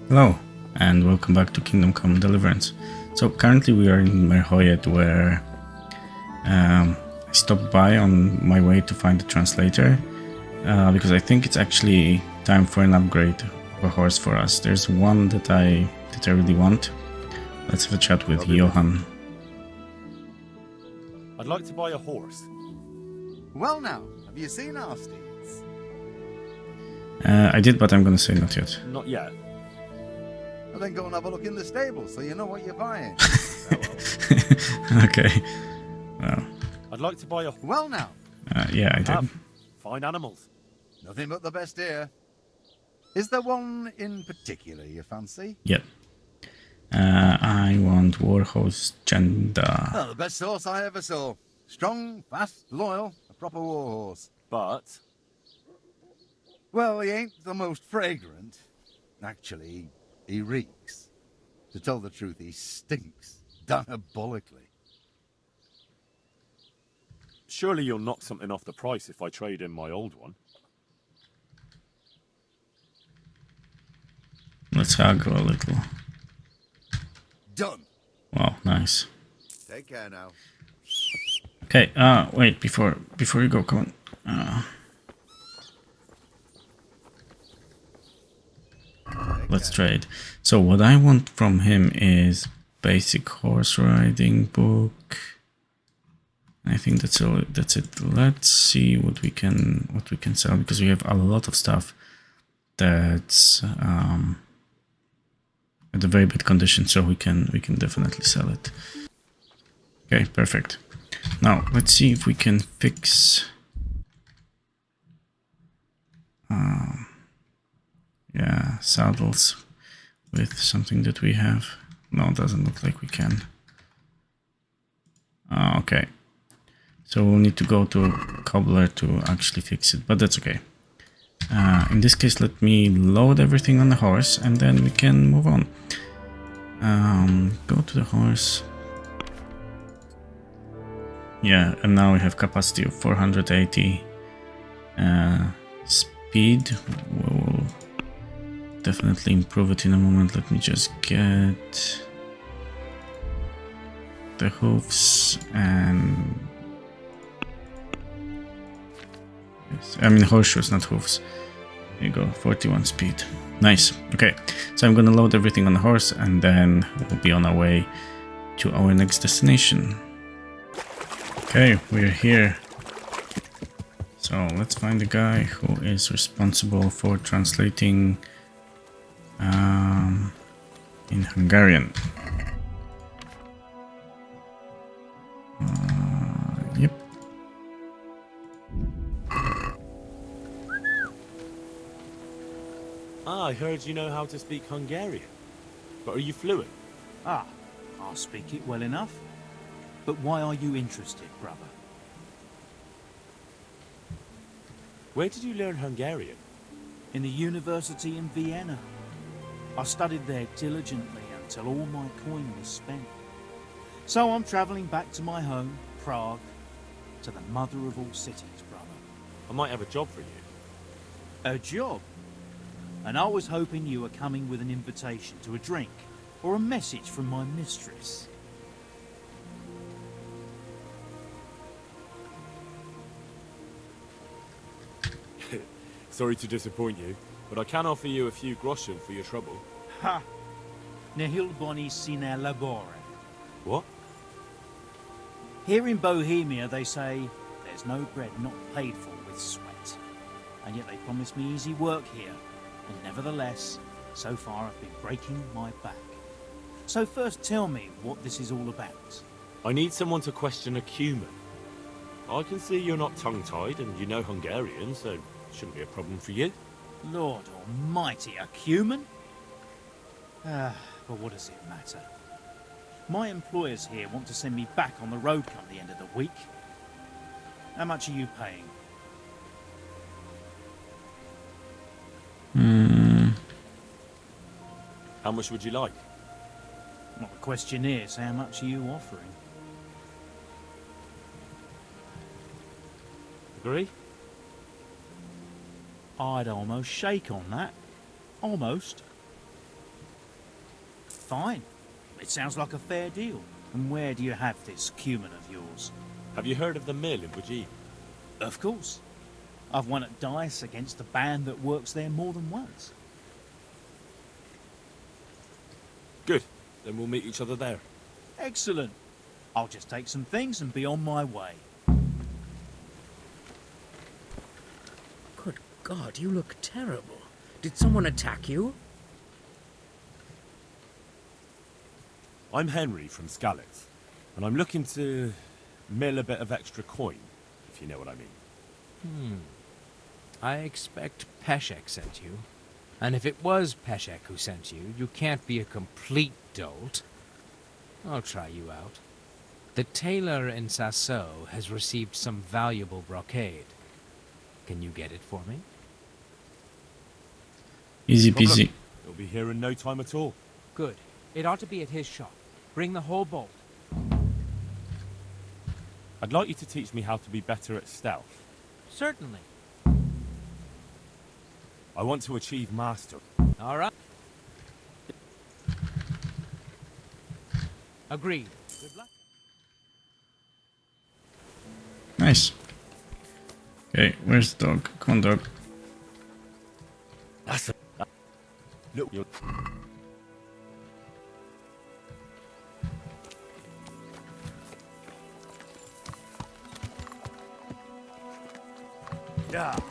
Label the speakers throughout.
Speaker 1: Hello, and welcome back to Kingdom Come Deliverance. So currently we are in Merhoyet, where I stopped by on my way to find the translator, because I think it's actually time for an upgrade of a horse for us. There's one that I really want. Let's have a chat with Johan.
Speaker 2: I'd like to buy a horse.
Speaker 3: Well now, have you seen our steeds?
Speaker 1: I did, but I'm gonna say not yet.
Speaker 2: Not yet.
Speaker 3: Well, then go and have a look in the stable so you know what you're buying.
Speaker 1: Okay. Well.
Speaker 2: I'd like to buy a...
Speaker 3: Well now.
Speaker 1: Yeah, I did.
Speaker 2: Fine animals.
Speaker 3: Nothing but the best here. Is there one in particular you fancy?
Speaker 1: Yeah. I want Warhorse Genda.
Speaker 3: Oh, the best horse I ever saw. Strong, fast, loyal, a proper warhorse.
Speaker 2: But...
Speaker 3: Well, he ain't the most fragrant. Actually, he reeks. To tell the truth, he stinks diabolically.
Speaker 2: Surely you'll knock something off the price if I trade in my old one.
Speaker 1: Let's haggle a little.
Speaker 3: Done.
Speaker 1: Wow, nice.
Speaker 3: Take care now.
Speaker 1: Okay, wait, before you go, come on. Let's trade. So what I want from him is basic horse riding book. I think that's all. That's it. Let's see what we can sell, because we have a lot of stuff that's at a very bad condition, so we can definitely sell it. Okay, perfect. Now let's see if we can fix yeah, saddles with something that we have. No, it doesn't look like we can. Okay, so we'll need to go to a cobbler to actually fix it, but that's okay. In this case, let me load everything on the horse and then we can move on. Go to the horse. Yeah, and now we have capacity of 480. Speed, we'll definitely improve it in a moment. Let me just get the hoofs and... I mean horseshoes, not hoofs. There you go, 41 speed. Nice. Okay, so I'm gonna load everything on the horse and then we'll be on our way to our next destination. Okay, we're here. So let's find the guy who is responsible for translating in Hungarian. Yep.
Speaker 2: I heard you know how to speak Hungarian. But are you fluent?
Speaker 4: Ah, I'll speak it well enough. But why are you interested, brother?
Speaker 2: Where did you learn Hungarian?
Speaker 4: In the university in Vienna. I studied there diligently until all my coin was spent. So I'm travelling back to my home, Prague, to the mother of all cities, brother.
Speaker 2: I might have a job for you.
Speaker 4: A job? And I was hoping you were coming with an invitation to a drink, or a message from my mistress.
Speaker 2: Sorry to disappoint you, but I can offer you a few groschen for your trouble.
Speaker 4: Ha! Nihil boni sine labore.
Speaker 2: What?
Speaker 4: Here in Bohemia they say there's no bread not paid for with sweat. And yet they promise me easy work here. And nevertheless, so far I've been breaking my back. So first tell me what this is all about.
Speaker 2: I need someone to question a cumin. I can see you're not tongue-tied and you know Hungarian, so it shouldn't be a problem for you.
Speaker 4: Lord almighty, a cumin? But what does it matter? My employers here want to send me back on the road come the end of the week. How much are you paying?
Speaker 2: How much would you like?
Speaker 4: Well, the question is, how much are you offering?
Speaker 2: Agree?
Speaker 4: I'd almost shake on that. Almost. Fine. It sounds like a fair deal. And where do you have this cumin of yours?
Speaker 2: Have you heard of the mill in Bajee?
Speaker 4: Of course. I've won at dice against a band that works there more than once.
Speaker 2: Good. Then we'll meet each other there.
Speaker 4: Excellent. I'll just take some things and be on my way.
Speaker 5: Good God, you look terrible. Did someone attack you?
Speaker 2: I'm Henry from Skalitz, and I'm looking to mill a bit of extra coin, if you know what I mean.
Speaker 6: I expect Peshek sent you. And if it was Peshek who sent you, you can't be a complete dolt. I'll try you out. The tailor in Sasso has received some valuable brocade. Can you get it for me?
Speaker 1: Easy
Speaker 2: Problem.
Speaker 1: peasy.
Speaker 2: You'll be here in no time at all.
Speaker 6: Good. It ought to be at his shop. Bring the whole bolt.
Speaker 2: I'd like you to teach me how to be better at stealth.
Speaker 6: Certainly.
Speaker 2: I want to achieve master.
Speaker 6: All right. Agreed. Good luck.
Speaker 1: Nice. Okay, where's the dog? Come on, dog.
Speaker 2: That's a... Look, you're...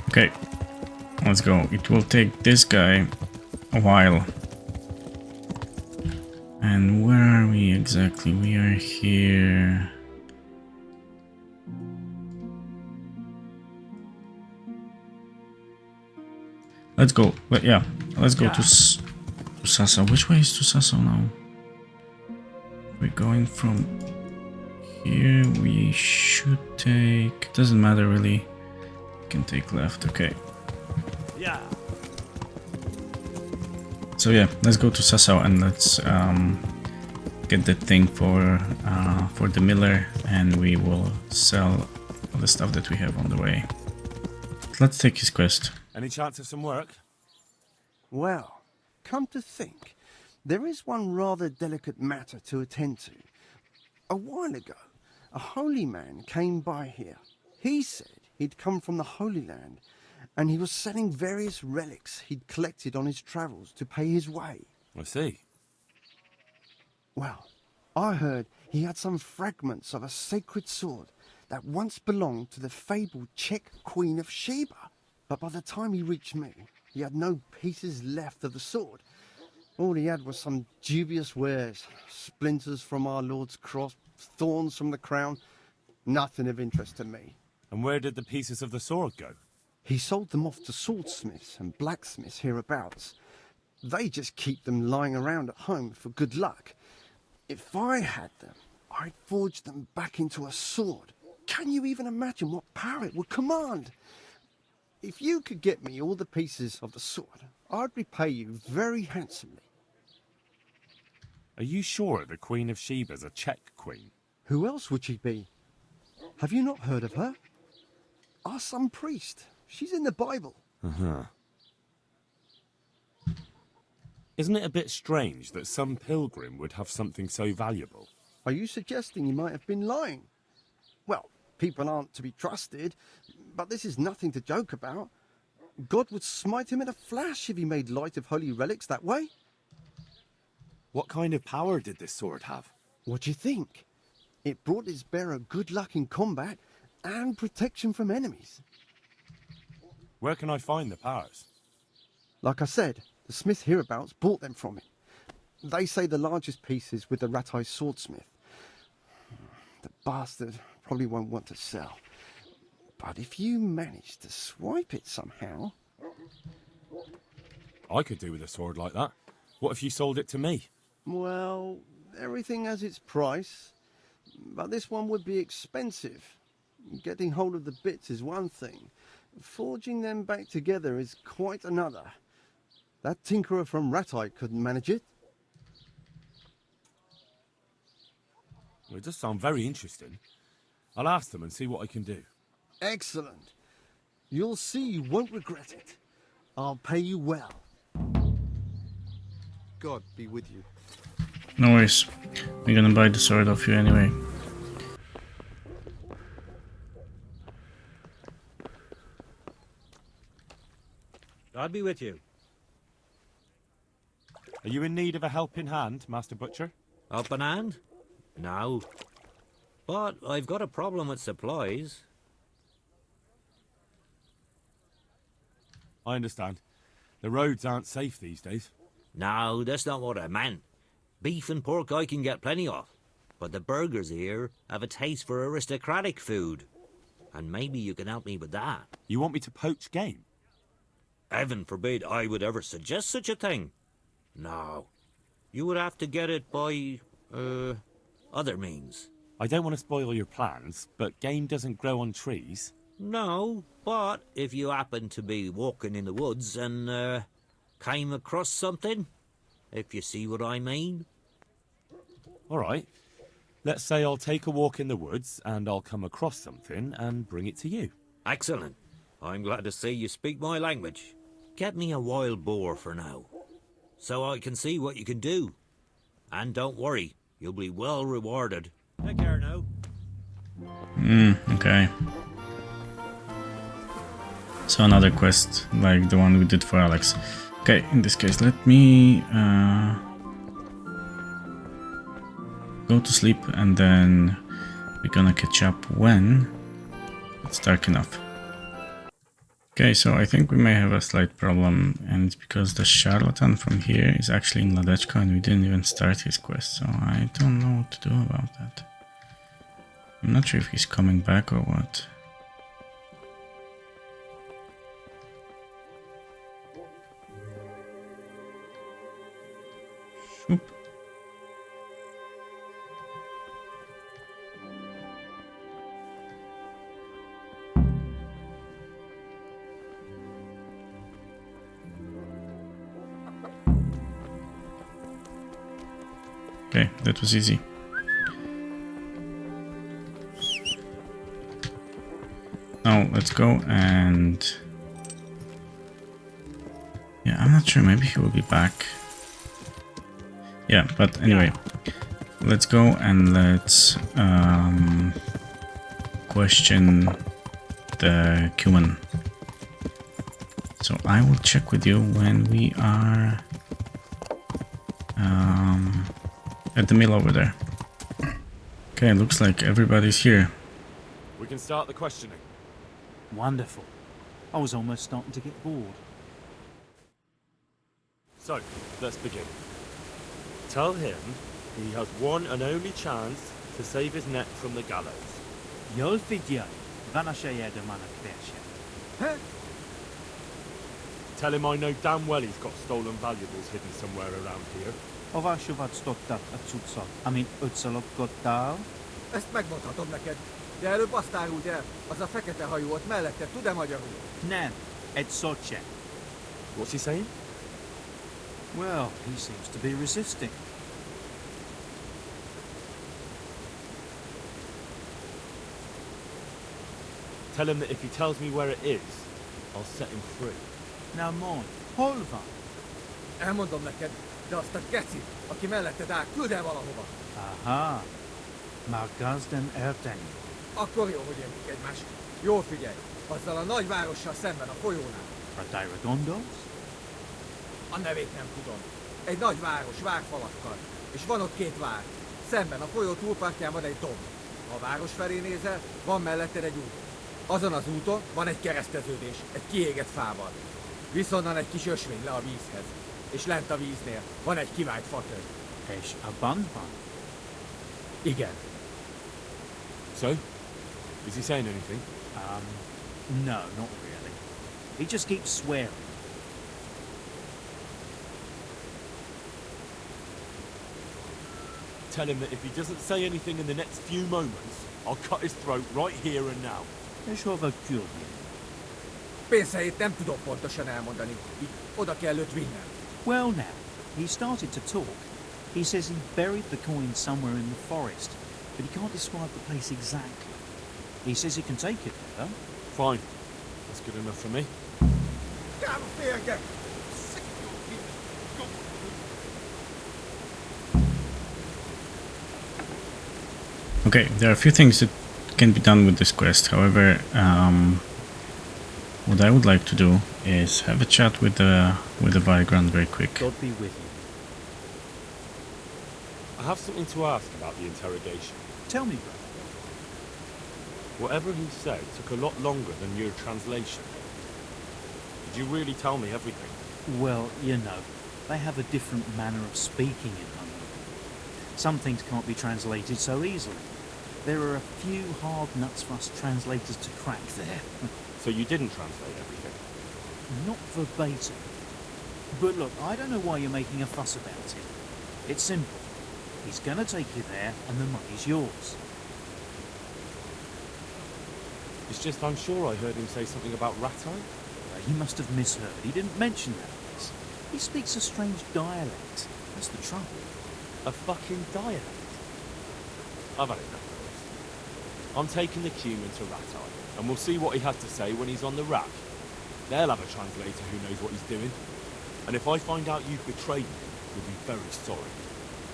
Speaker 1: Okay, let's go. It will take this guy a while. And where are we exactly? We are here. Let's go. But yeah, let's go to Sasa. Which way is to Sasa now? We're going from here. We should take. Doesn't matter really. We can take left. Okay.
Speaker 2: Yeah.
Speaker 1: So yeah, let's go to Sasa and let's get the thing for the miller, and we will sell all the stuff that we have on the way. Let's take his quest.
Speaker 2: Any chance of some work?
Speaker 7: Well, come to think, there is one rather delicate matter to attend to. A while ago, a holy man came by here. He said he'd come from the Holy Land, and he was selling various relics he'd collected on his travels to pay his way.
Speaker 2: I see.
Speaker 7: Well, I heard he had some fragments of a sacred sword that once belonged to the fabled Czech Queen of Sheba. But by the time he reached me, he had no pieces left of the sword. All he had was some dubious wares, splinters from our Lord's cross, thorns from the crown, nothing of interest to me.
Speaker 2: And where did the pieces of the sword go?
Speaker 7: He sold them off to swordsmiths and blacksmiths hereabouts. They just keep them lying around at home for good luck. If I had them, I'd forge them back into a sword. Can you even imagine what power it would command? If you could get me all the pieces of the sword, I'd repay you very handsomely.
Speaker 2: Are you sure the Queen of Sheba's a Czech queen?
Speaker 7: Who else would she be? Have you not heard of her? Our some priest. She's in the Bible.
Speaker 2: Uh-huh. Isn't it a bit strange that some pilgrim would have something so valuable?
Speaker 7: Are you suggesting he might have been lying? Well, people aren't to be trusted, but this is nothing to joke about. God would smite him in a flash if he made light of holy relics that way.
Speaker 2: What kind of power did this sword have?
Speaker 7: What do you think? It brought its bearer good luck in combat and protection from enemies.
Speaker 2: Where can I find the powers?
Speaker 7: Like I said, the smith hereabouts bought them from him. They say the largest piece is with the Ratai swordsmith. The bastard probably won't want to sell. But if you manage to swipe it somehow...
Speaker 2: I could do with a sword like that. What if you sold it to me?
Speaker 7: Well, everything has its price. But this one would be expensive. Getting hold of the bits is one thing. Forging them back together is quite another. That tinkerer from Ratai couldn't manage it.
Speaker 2: Well, it does sound very interesting. I'll ask them and see what I can do.
Speaker 7: Excellent. You'll see you won't regret it. I'll pay you well. God be with you.
Speaker 1: No worries. We're gonna buy the sword off you anyway.
Speaker 8: God be with you.
Speaker 2: Are you in need of a helping hand, Master Butcher?
Speaker 8: Up an hand? No. But I've got a problem with supplies.
Speaker 2: I understand. The roads aren't safe these days.
Speaker 8: No, that's not what I meant. Beef and pork I can get plenty of. But the burgers here have a taste for aristocratic food. And maybe you can help me with that.
Speaker 2: You want me to poach game?
Speaker 8: Heaven forbid I would ever suggest such a thing. No. You would have to get it by, other means.
Speaker 2: I don't want to spoil your plans, but game doesn't grow on trees.
Speaker 8: No, but if you happen to be walking in the woods and, came across something, if you see what I mean.
Speaker 2: All right. Let's say I'll take a walk in the woods and I'll come across something and bring it to you.
Speaker 8: Excellent. I'm glad to see you speak my language. Get me a wild boar for now, so I can see what you can do. And don't worry, you'll be well rewarded. Take care now.
Speaker 1: Okay. So another quest, like the one we did for Alex. Okay, in this case, let me go to sleep and then we're gonna catch up when it's dark enough. Okay, so I think we may have a slight problem, and it's because the charlatan from here is actually in Ladechko and we didn't even start his quest, so I don't know what to do about that. I'm not sure if he's coming back or what. Shoop. Okay, that was easy. Now let's go and... yeah, I'm not sure, maybe he will be back. Yeah, but anyway, let's go and let's question the cumin. So I will check with you when we are at the mill over there. Okay, looks like everybody's here.
Speaker 2: We can start the questioning.
Speaker 4: Wonderful. I was almost starting to get bored.
Speaker 2: So, let's begin. Tell him he has one and only chance to save his neck from the gallows.
Speaker 4: Jól figyelj, van a sejjedem kverse.
Speaker 2: Tell him I know damn well he's got stolen valuables hidden somewhere around here.
Speaker 4: Hova sovad stottat a cuccot, amint ötször lopkodtál?
Speaker 9: Ezt megmondhatom neked, de előbb azt áruld el, az a fekete hajú ott mellette tud-e magyarul?
Speaker 4: Nem, egy szót sem.
Speaker 2: What's he saying?
Speaker 4: Well, he seems to be resisting.
Speaker 2: Tell him that if he tells me where it is, I'll set him free.
Speaker 4: Now mind, hol van?
Speaker 9: Elmondom neked, de azt a gecit, aki melletted áll, küld el valahova.
Speaker 4: Aha, már gazden eltenni.
Speaker 9: Akkor jó, hogy értjük egymást. Jól figyelj, azzal a nagy várossal szemben a folyónál.
Speaker 4: A Dairadondos?
Speaker 9: A nevét nem tudom. Egy nagy város, várfalakkal. És van ott két vár. Szemben a folyó túlpartján van egy domb. Ha a város felé nézel, van melletted egy út. Azon az úton van egy kereszteződés, egy kiégett fával. Viszonnan egy kis ösvény le a vízhez. És lent a víznél van egy kivált fatör.
Speaker 4: És a banban?
Speaker 9: Igen.
Speaker 2: So? Is he saying anything?
Speaker 4: No, not really. He just keeps swearing.
Speaker 2: Tell him that if he doesn't say anything in the next few moments, I'll cut his throat right here and now.
Speaker 4: És hova küldni?
Speaker 9: Pénzhelyét nem tudom pontosan elmondani, így oda kell őt vinnem.
Speaker 4: Well now, he started to talk. He says he buried the coin somewhere in the forest, but he can't describe the place exactly. He says he can take it there.
Speaker 2: Fine. That's good enough for me.
Speaker 9: Kár a férgek!
Speaker 1: Okay, there are a few things that can be done with this quest. However, what I would like to do is have a chat with the Vicegrand very quick.
Speaker 4: God be with you.
Speaker 2: I have something to ask about the interrogation.
Speaker 4: Tell me, brother.
Speaker 2: Whatever he said took a lot longer than your translation. Did you really tell me everything?
Speaker 4: Well, you know, they have a different manner of speaking in Hungary. Some things can't be translated so easily. There are a few hard nuts for us translators to crack there.
Speaker 2: So you didn't translate everything?
Speaker 4: Not verbatim. But look, I don't know why you're making a fuss about it. It's simple. He's gonna take you there, and the money's yours.
Speaker 2: It's just I'm sure I heard him say something about Ratai.
Speaker 4: He must have misheard. He didn't mention that. He speaks a strange dialect. That's the trouble.
Speaker 2: A fucking dialect? I've had enough of this. I'm taking the Cuman to Ratai, and we'll see what he has to say when he's on the rack. They'll have a translator who knows what he's doing. And if I find out you've betrayed me, you'll be very sorry.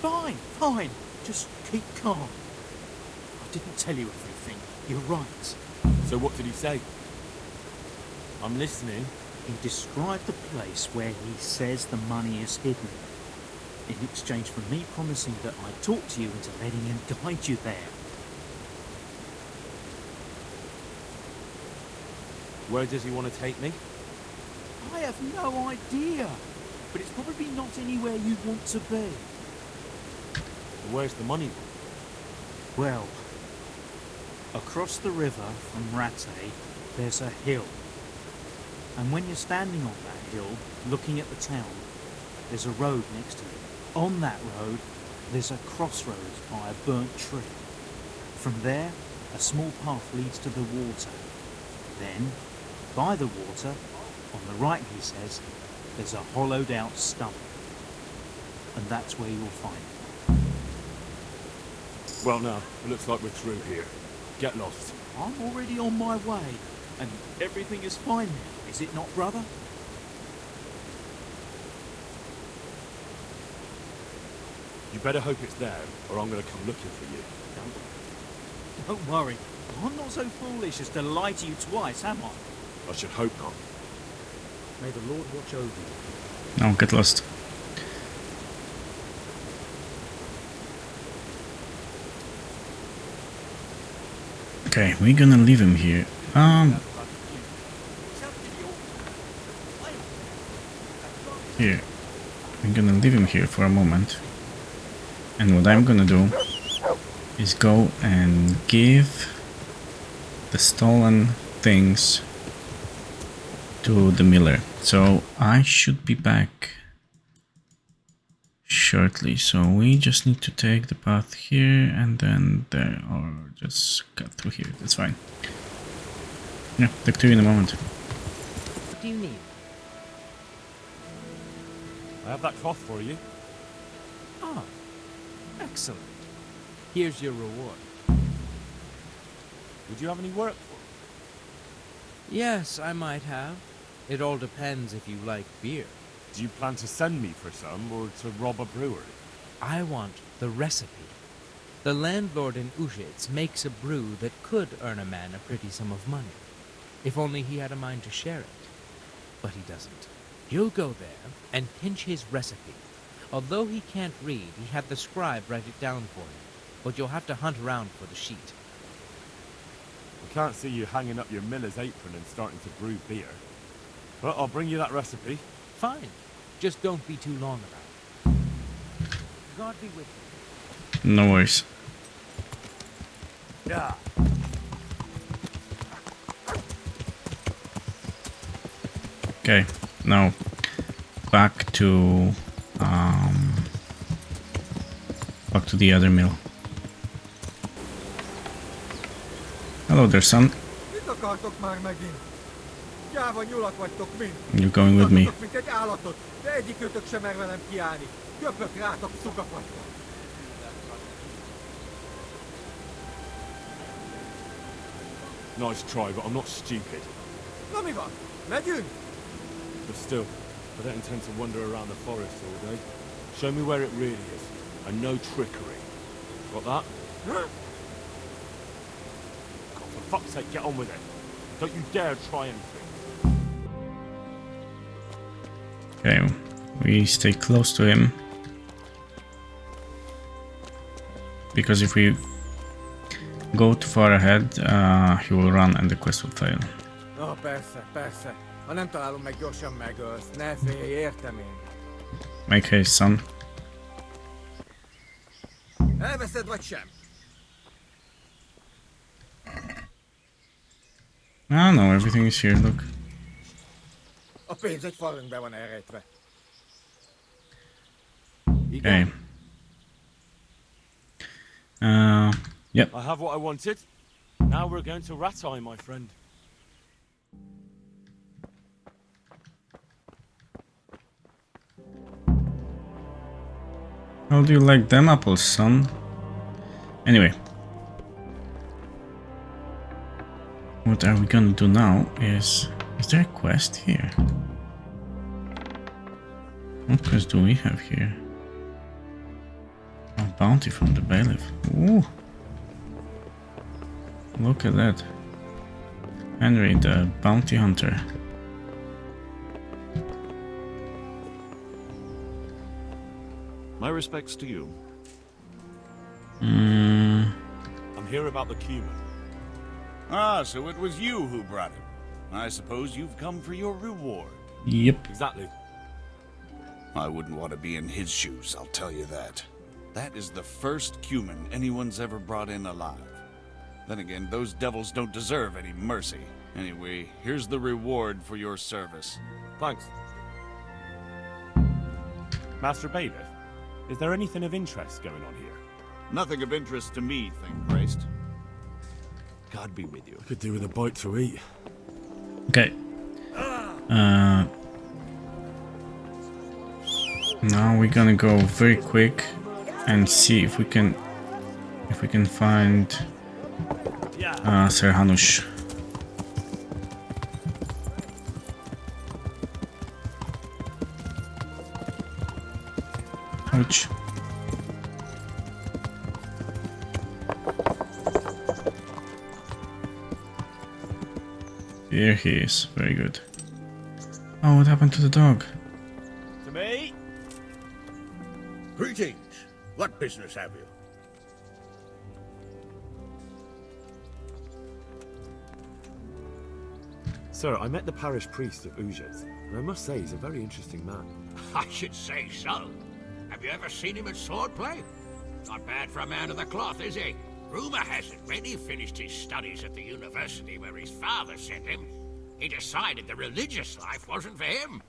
Speaker 4: Fine, fine. Just keep calm. I didn't tell you everything. You're right.
Speaker 2: So what did he say? I'm listening.
Speaker 4: He described the place where he says the money is hidden, in exchange for me promising that I'd talk to you into letting him guide you there.
Speaker 2: Where does he want to take me?
Speaker 4: I have no idea, but it's probably not anywhere you want to be.
Speaker 2: Where's the money?
Speaker 4: Well, across the river from Rattay, there's a hill. And when you're standing on that hill, looking at the town, there's a road next to it. On that road, there's a crossroads by a burnt tree. From there, a small path leads to the water. Then, by the water, on the right, he says, there's a hollowed out stump. And that's where you'll find it.
Speaker 2: Well, now, it looks like we're through here. Get lost.
Speaker 4: I'm already on my way, and everything is fine now, is it not, brother?
Speaker 2: You better hope it's there, or I'm going to come looking for you.
Speaker 4: Don't worry. I'm not so foolish as to lie to you twice, am I?
Speaker 2: I should hope not.
Speaker 4: May the Lord watch over you.
Speaker 1: No, get lost. Okay, we're gonna leave him here. Here. I'm gonna leave him here for a moment. And what I'm gonna do is go and give the stolen things to the miller. So I should be back shortly. So we just need to take the path here and then there, or just cut through here. That's fine. Yeah, talk to you in a moment.
Speaker 6: What do you need?
Speaker 2: I have that cloth for you.
Speaker 6: Ah, excellent. Here's your reward.
Speaker 2: Would you have any work for me?
Speaker 6: Yes, I might have. It all depends if you like beer.
Speaker 2: Do you plan to send me for some, or to rob a brewery?
Speaker 6: I want the recipe. The landlord in Ushitz makes a brew that could earn a man a pretty sum of money, if only he had a mind to share it. But he doesn't. You'll go there and pinch his recipe. Although he can't read, he had the scribe write it down for him, but you'll have to hunt around for the sheet.
Speaker 2: I can't see you hanging up your miller's apron and starting to brew beer. But I'll bring you that recipe.
Speaker 6: Fine. Just don't be too long about it. God be with you.
Speaker 1: No worries.
Speaker 2: Yeah.
Speaker 1: Okay, now back to the other mill. Hello there, son.
Speaker 9: Mit akartok már megint? Gyáva nyulak vagytok mind.
Speaker 1: You're going with me.
Speaker 9: Nyugodjatok, mint egy állatot, de egyikőtök sem mer velem kiállni. Köpök rátok, szugak vagytok.
Speaker 2: Nice try, but I'm not stupid.
Speaker 9: Na mi van? Megyünk?
Speaker 2: But still, I don't intend to wander around the forest all day. Show me where it really is, and no trickery. Got that? For fuck's sake, get on with it. Don't you dare try anything.
Speaker 1: Okay, we stay close to him. Because if we go too far ahead, he will run and the quest will fail.
Speaker 9: Na persze, persze. Ha nem találom meg, gyorsan megölsz. Ne félj, értem én.
Speaker 1: Make haste, son.
Speaker 9: Elveszed vagy sem?
Speaker 1: Ah, no, everything is here, look.
Speaker 9: A pénz egy falünkbe van elrejtve.
Speaker 1: Okay. Yep.
Speaker 2: I have what I wanted. Now we're going to Rattay, my friend.
Speaker 1: How do you like them apples, son? Anyway. What are we gonna do now is there a quest here? What quest do we have here? A bounty from the bailiff. Ooh. Look at that. Henry, the bounty hunter.
Speaker 10: My respects to you.
Speaker 2: I'm here about the cumin.
Speaker 10: Ah, so it was you who brought it. I suppose you've come for your reward.
Speaker 1: Yep.
Speaker 2: Exactly.
Speaker 10: I wouldn't want to be in his shoes, I'll tell you that. That is the first cumin anyone's ever brought in alive. Then again, those devils don't deserve any mercy. Anyway, here's the reward for your service.
Speaker 2: Thanks. Master Bailiff, is there anything of interest going on here?
Speaker 10: Nothing of interest to me, thank Christ. God be with you.
Speaker 2: Could do with a bite to eat.
Speaker 1: Okay. Now we're gonna go very quick and see if we can find Sir Hanush. Ouch. Here he is. Very good. Oh, what happened to the dog?
Speaker 2: To me?
Speaker 11: Greetings. What business have you?
Speaker 2: Sir, I met the parish priest of Ujet, and I must say he's a very interesting man.
Speaker 11: I should say so. Have you ever seen him at swordplay? Not bad for a man of the cloth, is he? Rumor has it when he finished his studies at the university where his father sent him, he decided the religious life wasn't for him,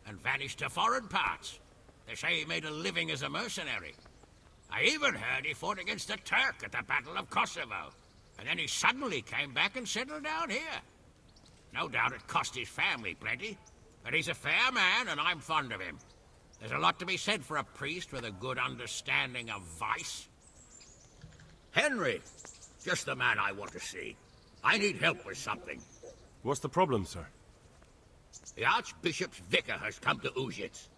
Speaker 11: and vanished to foreign parts. They say he made a living as a mercenary. I even heard he fought against the Turk at the Battle of Kosovo, and then he suddenly came back and settled down here. No doubt it cost his family plenty, but he's a fair man and I'm fond of him. There's a lot to be said for a priest with a good understanding of vice. Henry, just the man I want to see. I need help with something.
Speaker 2: What's the problem, sir?
Speaker 11: The Archbishop's vicar has come to Ujic.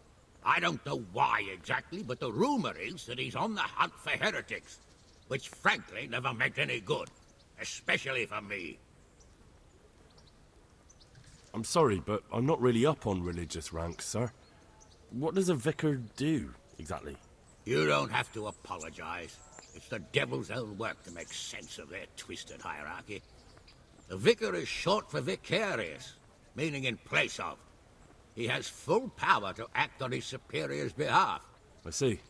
Speaker 11: I don't know why exactly, but the rumor is that he's on the hunt for heretics, which frankly never meant any good, especially for me.
Speaker 2: I'm sorry, but I'm not really up on religious ranks, sir. What does a vicar do, exactly?
Speaker 11: You don't have to apologize. It's the devil's own work to make sense of their twisted hierarchy. The vicar is short for vicarious, meaning in place of. He has full power to act on his superior's behalf.
Speaker 2: I see.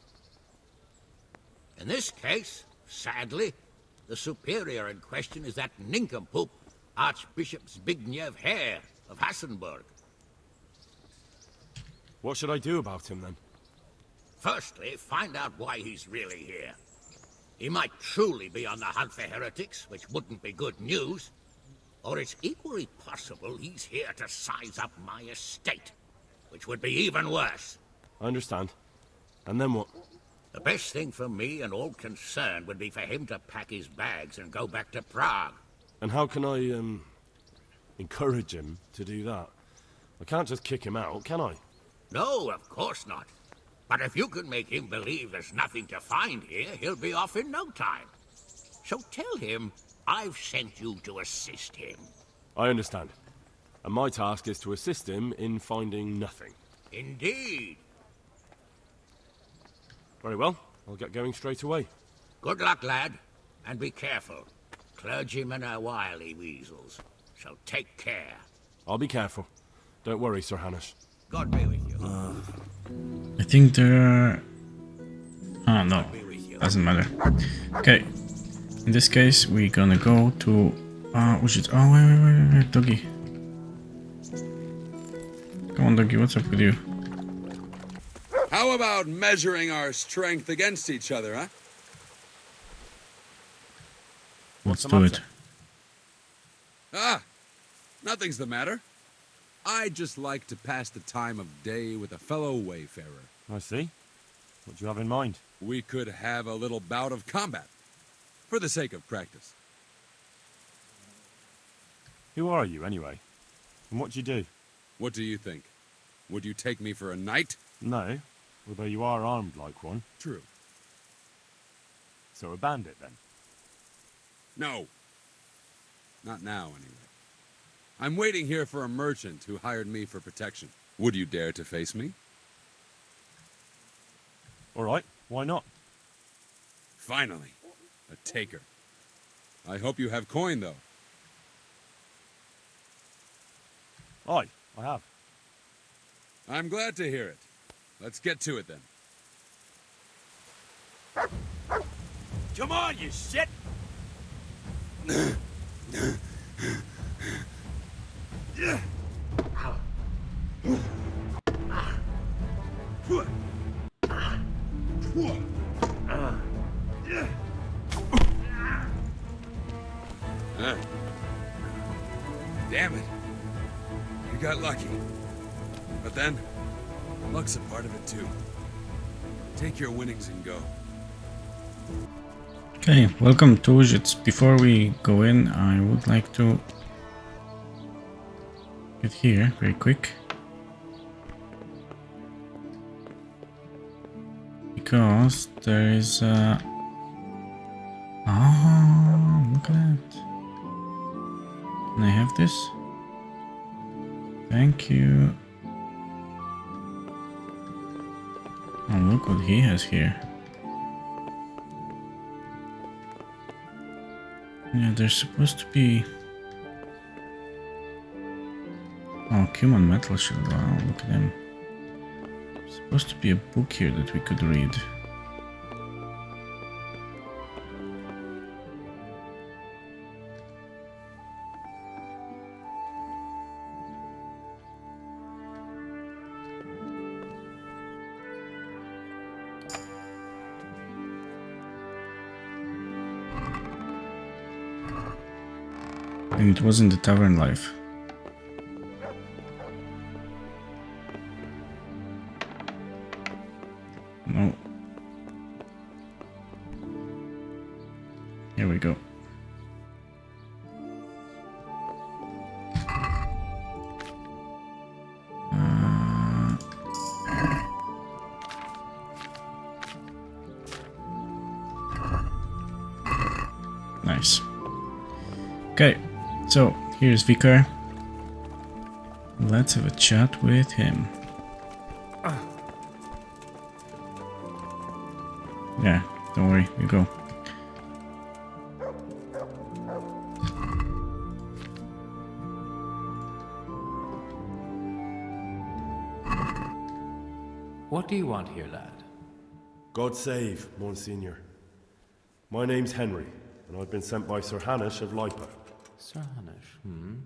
Speaker 11: In this case, sadly, the superior in question is that nincompoop, Archbishop Zbigniew Hare of Hassenburg.
Speaker 2: What should I do about him, then?
Speaker 11: Firstly, find out why he's really here. He might truly be on the hunt for heretics, which wouldn't be good news. Or it's equally possible he's here to size up my estate, which would be even worse.
Speaker 2: I understand. And then what?
Speaker 11: The best thing for me and all concerned would be for him to pack his bags and go back to Prague.
Speaker 2: And how can I, encourage him to do that? I can't just kick him out, can I?
Speaker 11: No, of course not. But if you can make him believe there's nothing to find here, he'll be off in no time. So tell him I've sent you to assist him.
Speaker 2: I understand. And my task is to assist him in finding nothing.
Speaker 11: Indeed.
Speaker 2: Very well. I'll get going straight away.
Speaker 11: Good luck, lad. And be careful. Clergymen are wily weasels. So take care.
Speaker 2: I'll be careful. Don't worry, Sir Hanush.
Speaker 11: God be with you.
Speaker 1: I think there... Oh, no. Doesn't matter. Okay. In this case, we're gonna go to... we should... Oh, wait, Doggy. Come on, Doggy, what's up with you?
Speaker 12: How about measuring our strength against each other, huh?
Speaker 1: Let's do it.
Speaker 12: Ah, nothing's the matter. I'd just like to pass the time of day with a fellow wayfarer.
Speaker 2: I see. What do you have in mind?
Speaker 12: We could have a little bout of combat, for the sake of practice.
Speaker 2: Who are you, anyway? And what do you do?
Speaker 12: What do you think? Would you take me for a knight?
Speaker 2: No, although you are armed like one.
Speaker 12: True.
Speaker 2: So a bandit, then?
Speaker 12: No. Not now, anyway. I'm waiting here for a merchant who hired me for protection. Would you dare to face me?
Speaker 2: All right, why not?
Speaker 12: Finally, a taker. I hope you have coin, though.
Speaker 2: Aye, I have.
Speaker 12: I'm glad to hear it. Let's get to it, then.
Speaker 11: Come on, you shit!
Speaker 12: Damn it. You got lucky. But then, luck's a part of it too. Take your winnings and go.
Speaker 1: Okay, welcome to Ujits. Before we go in, I would like to get here very quick. Because there is a... Oh, look at that. Can I have this? Thank you. Oh, look what he has here. Yeah, there's supposed to be... Oh, human metal shield. Wow, look at them. Supposed to be a book here that we could read. And it was in the tavern life. No. Here we go. Nice. Okay. So, here's Vicar. Let's have a chat with him. Yeah, don't worry, we go.
Speaker 6: What do you want here, lad?
Speaker 2: God save, Monsignor. My name's Henry, and I've been sent by Sir Hanush of Lipa.
Speaker 6: Sir Hanush,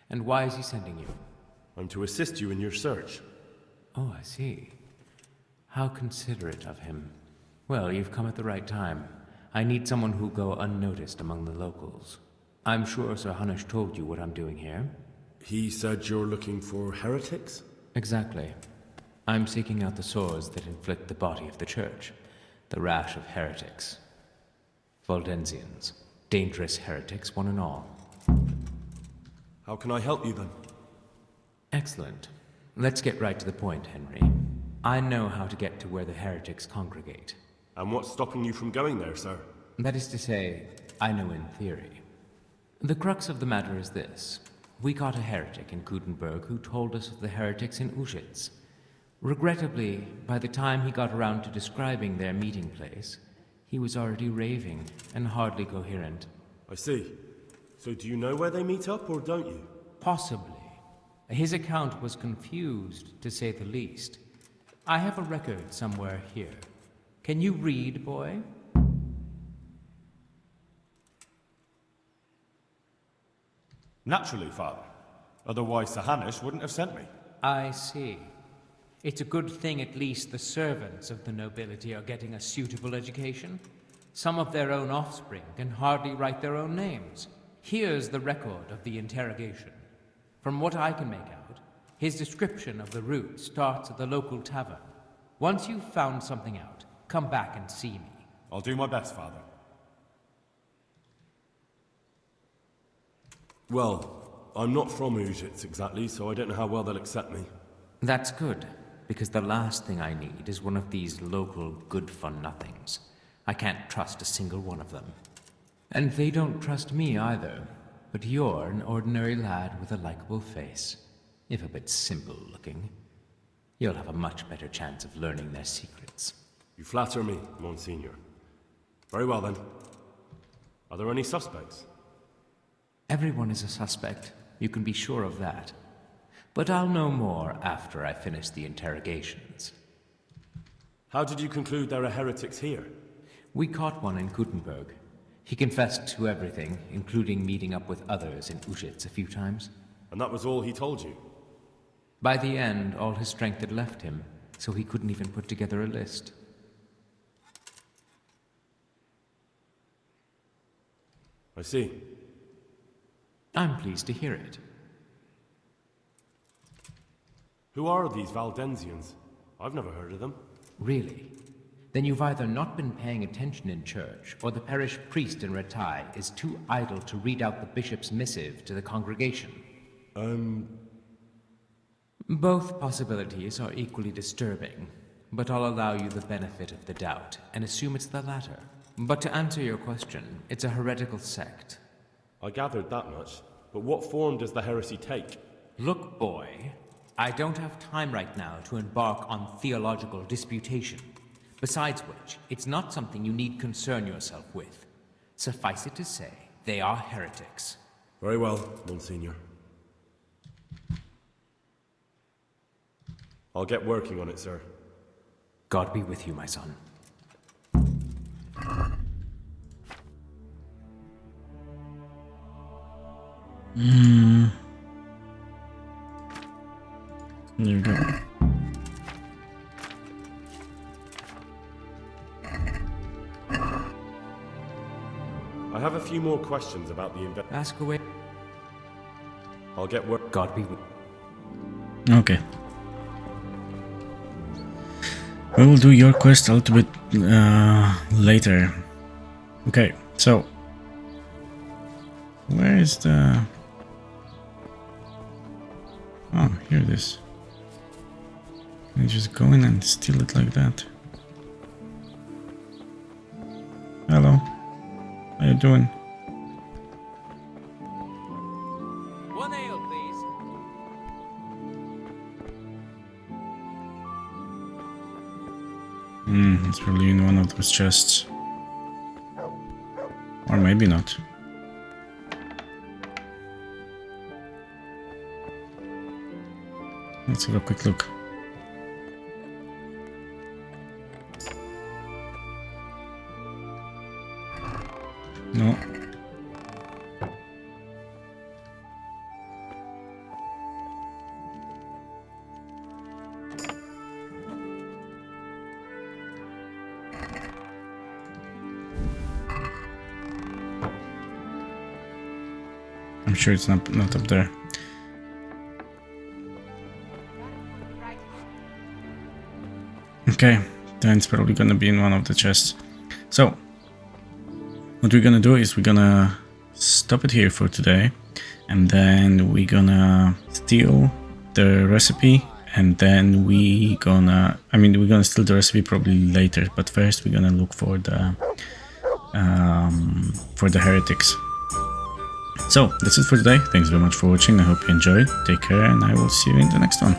Speaker 6: And why is he sending you?
Speaker 2: I'm to assist you in your search.
Speaker 6: Oh, I see. How considerate of him. Well, you've come at the right time. I need someone who'll go unnoticed among the locals. I'm sure Sir Hanush told you what I'm doing here.
Speaker 2: He said you're looking for heretics?
Speaker 6: Exactly. I'm seeking out the sores that inflict the body of the church. The rash of heretics. Valdensians. Dangerous heretics, one and all.
Speaker 2: How can I help you then?
Speaker 6: Excellent. Let's get right to the point, Henry. I know how to get to where the heretics congregate.
Speaker 2: And what's stopping you from going there, sir?
Speaker 6: That is to say, I know in theory. The crux of the matter is this. We caught a heretic in Kutenberg who told us of the heretics in Uschitz. Regrettably, by the time he got around to describing their meeting place, he was already raving and hardly coherent.
Speaker 13: I see. So do you know where they meet up, or don't you?
Speaker 6: Possibly. His account was confused, to say the least. I have a record somewhere here. Can you read, boy?
Speaker 13: Naturally, Father. Otherwise Sir Hanish wouldn't have sent me.
Speaker 6: I see. It's a good thing at least the servants of the nobility are getting a suitable education. Some of their own offspring can hardly write their own names. Here's the record of the interrogation. From what I can make out, his description of the route starts at the local tavern. Once you've found something out, come back and see me.
Speaker 13: I'll do my best, Father. Well, I'm not from Uschitz exactly, so I don't know how well they'll accept me.
Speaker 6: That's good, because the last thing I need is one of these local good-for-nothings. I can't trust a single one of them. And they don't trust me either. But you're an ordinary lad with a likable face, if a bit simple-looking. You'll have a much better chance of learning their secrets.
Speaker 13: You flatter me, Monsignor. Very well, then. Are there any suspects?
Speaker 6: Everyone is a suspect. You can be sure of that. But I'll know more after I finish the interrogations.
Speaker 13: How did you conclude there are heretics here?
Speaker 6: We caught one in Kutenberg. He confessed to everything, including meeting up with others in Uschitz a few times.
Speaker 13: And that was all he told you?
Speaker 6: By the end, all his strength had left him, so he couldn't even put together a list.
Speaker 13: I see.
Speaker 6: I'm pleased to hear it.
Speaker 13: Who are these Valdensians? I've never heard of them.
Speaker 6: Really? Then you've either not been paying attention in church, or the parish priest in Ratai is too idle to read out the bishop's missive to the congregation. Both possibilities are equally disturbing, but I'll allow you the benefit of the doubt and assume it's the latter. But to answer your question, it's a heretical sect.
Speaker 13: I gathered that much, but what form does the heresy take?
Speaker 6: Look, boy, I don't have time right now to embark on theological disputation. Besides which, it's not something you need concern yourself with. Suffice it to say, they are heretics.
Speaker 13: Very well, Monsignor. I'll get working on it, sir.
Speaker 6: God be with you, my son.
Speaker 1: There you go.
Speaker 13: I have a few more questions about the event.
Speaker 6: Ask away.
Speaker 13: I'll get work.
Speaker 6: God be with
Speaker 1: you. Okay. We will do your quest a little bit later. Okay, so where is the... Oh, here it is. Can I just go in and steal it like that? Hello. How you doing?
Speaker 6: One ale, please.
Speaker 1: It's probably in one of those chests. Or maybe not. Let's have a quick look. No. I'm sure it's not up there. Okay, then it's probably gonna be in one of the chests. So, what we're gonna do is we're gonna stop it here for today, and then we're gonna steal the recipe, and then we're gonna steal the recipe probably later, but first we're gonna look for the for the heretics. So that's it for today. Thanks very much for watching. I hope you enjoyed. Take care, and I will see you in the next one.